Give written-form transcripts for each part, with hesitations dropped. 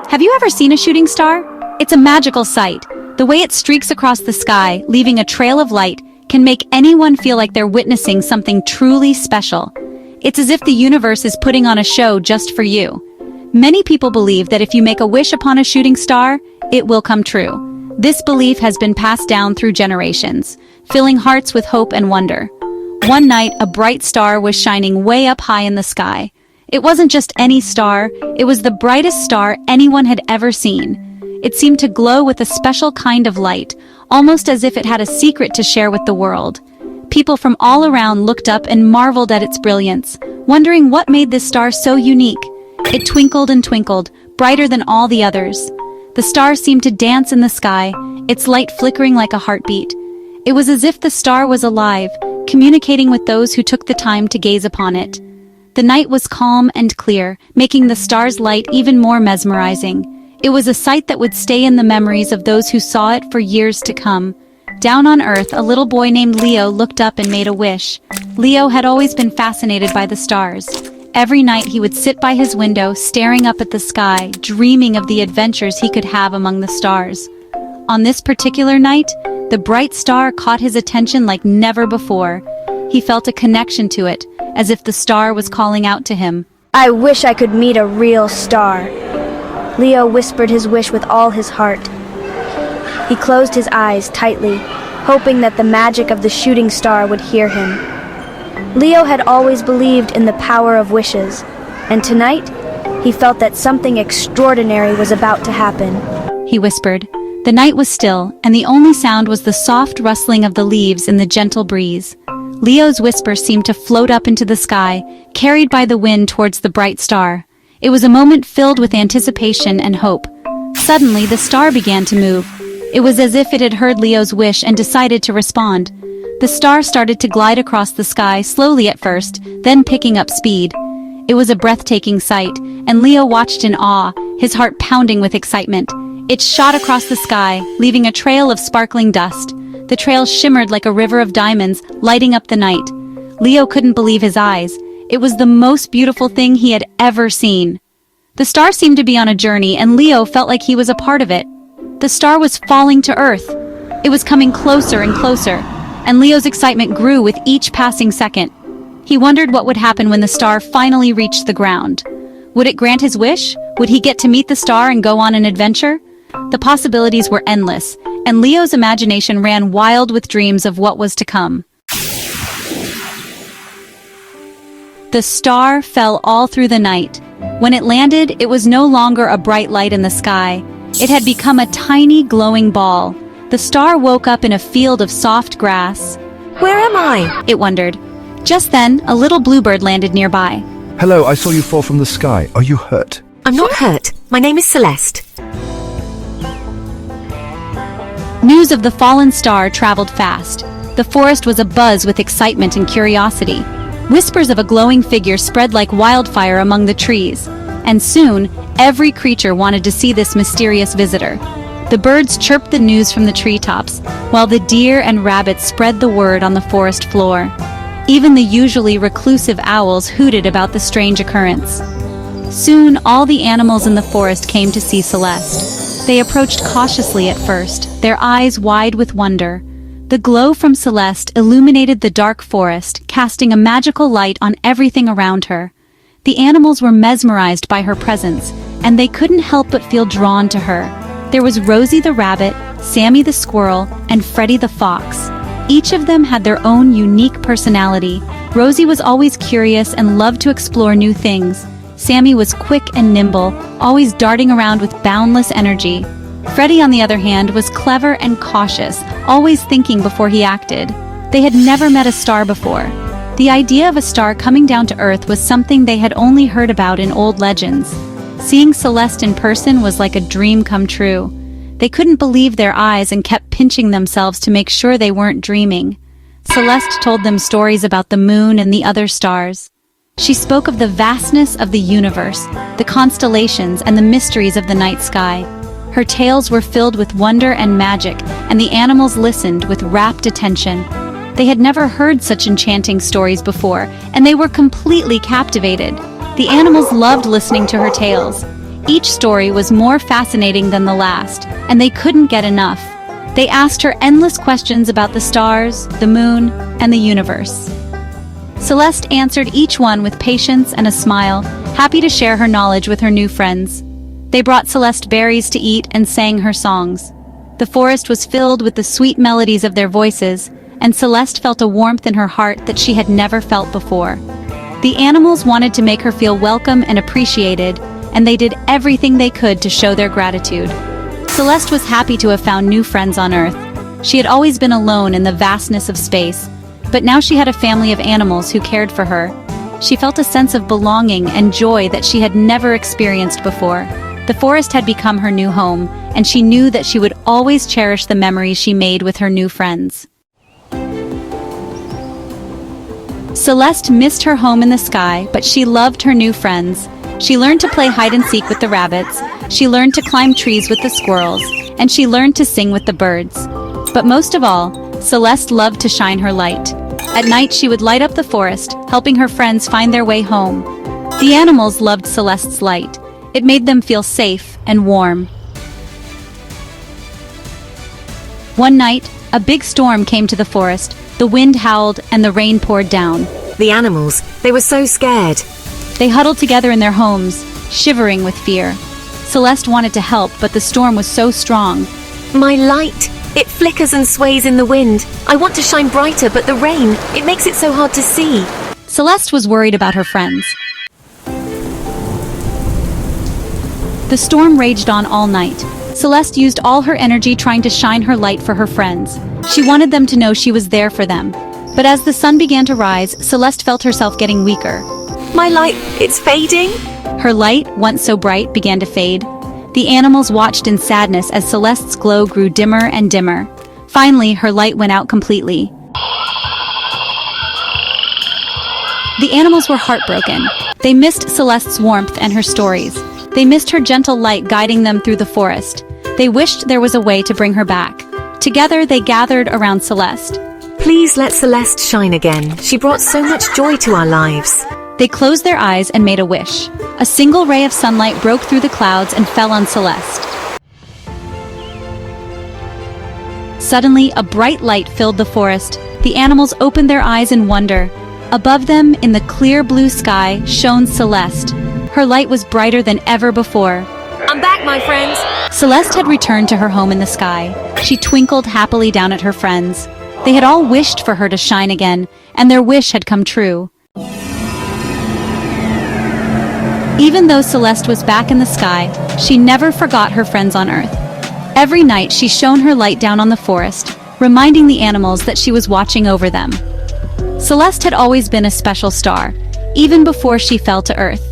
Have you ever seen a shooting star? It's a magical sight. The way it streaks across the sky, leaving a trail of light, can make anyone feel like they're witnessing something truly special. It's as if the universe is putting on a show just for you. Many people believe that if you make a wish upon a shooting star, it will come true. This belief has been passed down through generations, filling hearts with hope and wonder. One night, a bright star was shining way up high in the sky. It wasn't just any star, it was the brightest star anyone had ever seen. It seemed to glow with a special kind of light, almost as if it had a secret to share with the world. People from all around looked up and marveled at its brilliance, wondering what made this star so unique. It twinkled and twinkled, brighter than all the others. The star seemed to dance in the sky, its light flickering like a heartbeat. It was as if the star was alive, communicating with those who took the time to gaze upon it. The night was calm and clear, making the star's light even more mesmerizing. It was a sight that would stay in the memories of those who saw it for years to come. Down on Earth, a little boy named Leo looked up and made a wish. Leo had always been fascinated by the stars. Every night he would sit by his window, staring up at the sky, dreaming of the adventures he could have among the stars. On this particular night, the bright star caught his attention like never before. He felt a connection to it, as if the star was calling out to him. I wish I could meet a real star. Leo whispered his wish with all his heart. He closed his eyes tightly, hoping that the magic of the shooting star would hear him. Leo had always believed in the power of wishes, and tonight, he felt that something extraordinary was about to happen. He whispered. The night was still, and the only sound was the soft rustling of the leaves in the gentle breeze. Leo's whisper seemed to float up into the sky, carried by the wind towards the bright star. It was a moment filled with anticipation and hope. Suddenly, the star began to move. It was as if it had heard Leo's wish and decided to respond. The star started to glide across the sky, slowly at first, then picking up speed. It was a breathtaking sight, and Leo watched in awe, his heart pounding with excitement. It shot across the sky, leaving a trail of sparkling dust. The trail shimmered like a river of diamonds, lighting up the night. Leo couldn't believe his eyes. It was the most beautiful thing he had ever seen. The star seemed to be on a journey, and Leo felt like he was a part of it. The star was falling to Earth. It was coming closer and closer, and Leo's excitement grew with each passing second. He wondered what would happen when the star finally reached the ground. Would it grant his wish? Would he get to meet the star and go on an adventure? The possibilities were endless, and Leo's imagination ran wild with dreams of what was to come. The star fell all through the night. When it landed, it was no longer a bright light in the sky. It had become a tiny, glowing ball. The star woke up in a field of soft grass. Where am I? It wondered. Just then, a little bluebird landed nearby. Hello, I saw you fall from the sky. Are you hurt? I'm not hurt. My name is Celeste. News of the fallen star traveled fast. The forest was abuzz with excitement and curiosity. Whispers of a glowing figure spread like wildfire among the trees, and soon, every creature wanted to see this mysterious visitor. The birds chirped the news from the treetops, while the deer and rabbits spread the word on the forest floor. Even the usually reclusive owls hooted about the strange occurrence. Soon, all the animals in the forest came to see Celeste. They approached cautiously at first, their eyes wide with wonder. The glow from Celeste illuminated the dark forest, casting a magical light on everything around her. The animals were mesmerized by her presence, and they couldn't help but feel drawn to her. There was Rosie the rabbit, Sammy the squirrel, and Freddie the fox. Each of them had their own unique personality. Rosie was always curious and loved to explore new things. Sammy was quick and nimble, always darting around with boundless energy. Freddie, on the other hand, was clever and cautious, always thinking before he acted. They had never met a star before. The idea of a star coming down to Earth was something they had only heard about in old legends. Seeing Celeste in person was like a dream come true. They couldn't believe their eyes and kept pinching themselves to make sure they weren't dreaming. Celeste told them stories about the moon and the other stars. She spoke of the vastness of the universe, the constellations, and the mysteries of the night sky. Her tales were filled with wonder and magic, and the animals listened with rapt attention. They had never heard such enchanting stories before, and they were completely captivated. The animals loved listening to her tales. Each story was more fascinating than the last, and they couldn't get enough. They asked her endless questions about the stars, the moon, and the universe. Celeste answered each one with patience and a smile, happy to share her knowledge with her new friends. They brought Celeste berries to eat and sang her songs. The forest was filled with the sweet melodies of their voices, and Celeste felt a warmth in her heart that she had never felt before. The animals wanted to make her feel welcome and appreciated, and they did everything they could to show their gratitude. Celeste was happy to have found new friends on Earth. She had always been alone in the vastness of space, but now she had a family of animals who cared for her. She felt a sense of belonging and joy that she had never experienced before. The forest had become her new home, and she knew that she would always cherish the memories she made with her new friends. Celeste missed her home in the sky, but she loved her new friends. She learned to play hide-and-seek with the rabbits, she learned to climb trees with the squirrels, and she learned to sing with the birds. But most of all, Celeste loved to shine her light. At night she would light up the forest, helping her friends find their way home. The animals loved Celeste's light. It made them feel safe and warm. One night, a big storm came to the forest. The wind howled and the rain poured down. The animals, they were so scared. They huddled together in their homes, shivering with fear. Celeste wanted to help, but the storm was so strong. My light, it flickers and sways in the wind. I want to shine brighter, but the rain, it makes it so hard to see. Celeste was worried about her friends. The storm raged on all night. Celeste used all her energy trying to shine her light for her friends. She wanted them to know she was there for them. But as the sun began to rise, Celeste felt herself getting weaker. My light, it's fading. Her light, once so bright, began to fade. The animals watched in sadness as Celeste's glow grew dimmer and dimmer. Finally, her light went out completely. The animals were heartbroken. They missed Celeste's warmth and her stories. They missed her gentle light guiding them through the forest. They wished there was a way to bring her back. Together, they gathered around Celeste. Please let Celeste shine again. She brought so much joy to our lives. They closed their eyes and made a wish. A single ray of sunlight broke through the clouds and fell on Celeste. Suddenly, a bright light filled the forest. The animals opened their eyes in wonder. Above them, in the clear blue sky, shone Celeste. Her light was brighter than ever before. I'm back, my friends. Celeste had returned to her home in the sky. She twinkled happily down at her friends. They had all wished for her to shine again, and their wish had come true. Even though Celeste was back in the sky, she never forgot her friends on Earth. Every night she shone her light down on the forest, reminding the animals that she was watching over them. Celeste had always been a special star, even before she fell to Earth.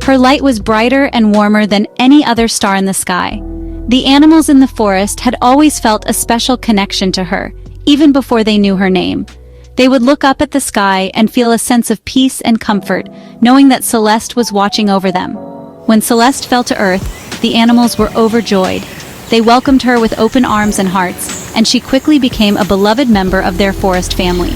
Her light was brighter and warmer than any other star in the sky. The animals in the forest had always felt a special connection to her, even before they knew her name. They would look up at the sky and feel a sense of peace and comfort, knowing that Celeste was watching over them. When Celeste fell to Earth, the animals were overjoyed. They welcomed her with open arms and hearts, and she quickly became a beloved member of their forest family.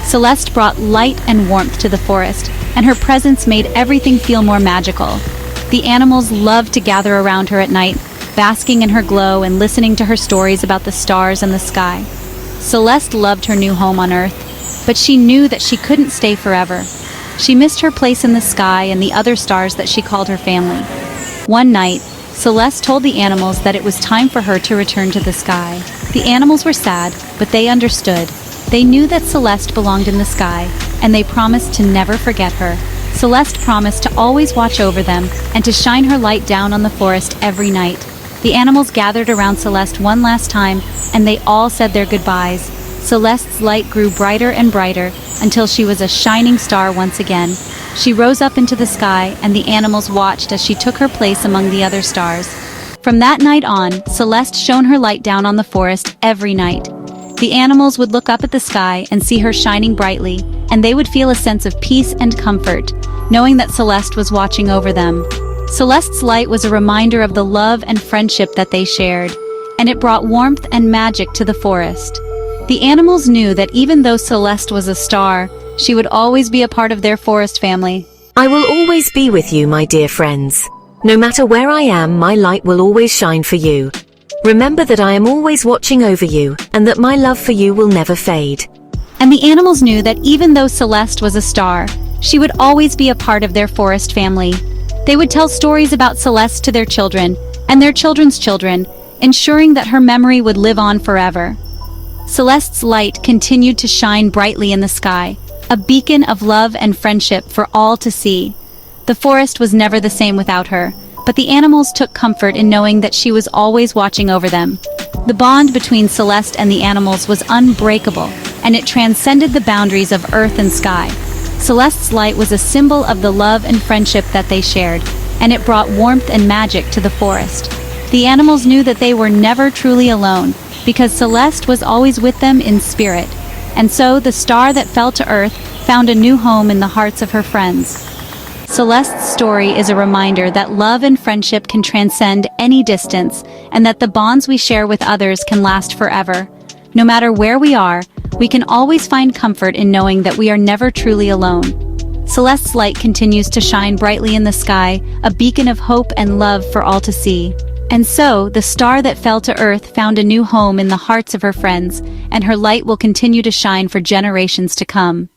Celeste brought light and warmth to the forest, and her presence made everything feel more magical. The animals loved to gather around her at night, basking in her glow and listening to her stories about the stars and the sky. Celeste loved her new home on Earth, but she knew that she couldn't stay forever. She missed her place in the sky and the other stars that she called her family. One night, Celeste told the animals that it was time for her to return to the sky. The animals were sad, but they understood. They knew that Celeste belonged in the sky, and they promised to never forget her. Celeste promised to always watch over them and to shine her light down on the forest every night. The animals gathered around Celeste one last time, and they all said their goodbyes. Celeste's light grew brighter and brighter until she was a shining star once again. She rose up into the sky, and the animals watched as she took her place among the other stars. From that night on, Celeste shone her light down on the forest every night. The animals would look up at the sky and see her shining brightly, and they would feel a sense of peace and comfort, knowing that Celeste was watching over them. Celeste's light was a reminder of the love and friendship that they shared, and it brought warmth and magic to the forest. The animals knew that even though Celeste was a star, she would always be a part of their forest family. I will always be with you, my dear friends. No matter where I am, my light will always shine for you. Remember that I am always watching over you, and that my love for you will never fade. And the animals knew that even though Celeste was a star, she would always be a part of their forest family. They would tell stories about Celeste to their children, and their children's children, ensuring that her memory would live on forever. Celeste's light continued to shine brightly in the sky, a beacon of love and friendship for all to see. The forest was never the same without her, but the animals took comfort in knowing that she was always watching over them. The bond between Celeste and the animals was unbreakable, and it transcended the boundaries of earth and sky. Celeste's light was a symbol of the love and friendship that they shared, and it brought warmth and magic to the forest. The animals knew that they were never truly alone, because Celeste was always with them in spirit. And so the star that fell to earth found a new home in the hearts of her friends. Celeste's story is a reminder that love and friendship can transcend any distance, and that the bonds we share with others can last forever. No matter where we are, we can always find comfort in knowing that we are never truly alone. Celeste's light continues to shine brightly in the sky, a beacon of hope and love for all to see. And so, the star that fell to earth found a new home in the hearts of her friends, and her light will continue to shine for generations to come.